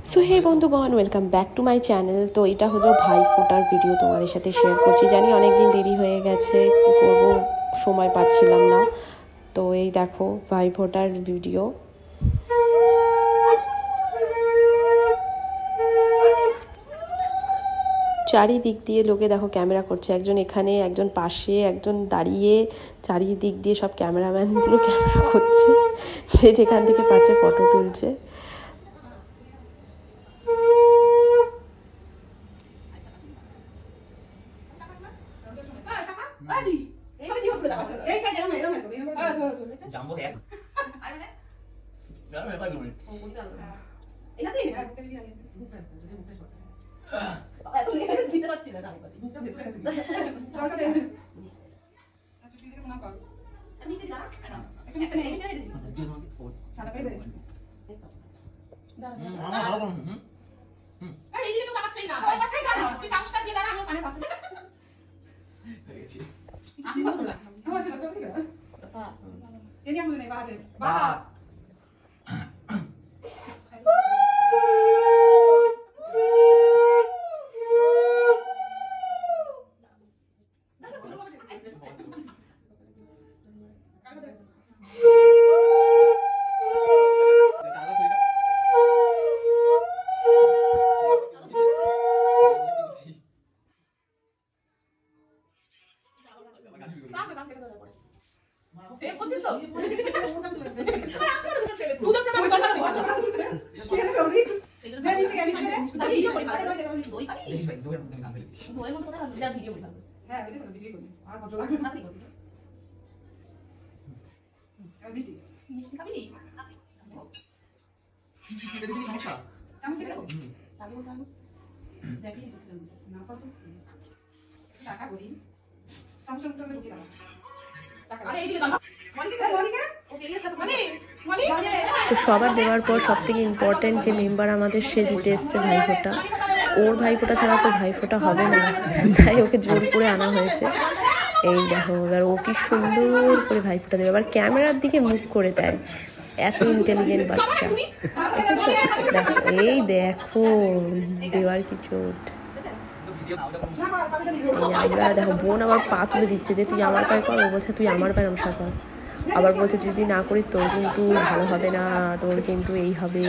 So hey বন্ধুগণ, welcome back to my channel. তো এটা হলো ভাইফোঁটার ভিডিও, তোমাদের সাথে শেয়ার করছি। জানি অনেকদিন দেরি হয়ে গেছে, কী করবো, সময় পাচ্ছিলাম না। তো এই দেখো ভাইফোঁটার ভিডিও। চারিদিক দিয়ে লোকে দেখো ক্যামেরা করছে, একজন এখানে, একজন পাশে, একজন দাঁড়িয়ে, চারিদিক দিয়ে সব ক্যামেরাম্যানগুলো ক্যামেরা করছে, যে যেখান থেকে পারছে ফটো তুলছে। তো সবার দেওয়ার পর সব থেকে ইম্পর্টেন্ট যে মেম্বার আমাদের, সে দিতে এসছে ভাইফোঁটা। ওর ভাইফোঁটা ছাড়া তো ভাইফোঁটা হবে না, তাই ওকে জোর করে আনা হয়েছে। এই দেখো, এবার ও কি সুন্দর করে ভাইফোঁটা দেবে, আবার ক্যামেরার দিকে মুখ করে দেয়। এত ইন্টেলিজেন্ট বাচ্চা, দেখো, এই দেখো দেওয়ার কিছু। আমরা দেখো, বোন আবার পা তুলে দিচ্ছে যে তুই আমার পায়ে কর, ও বলছে তুই আমার পায়ে নমস্কার কর। আবার বলছে তুই যদি না করিস তোর কিন্তু ভালো হবে না, তোর কিন্তু এই হবে।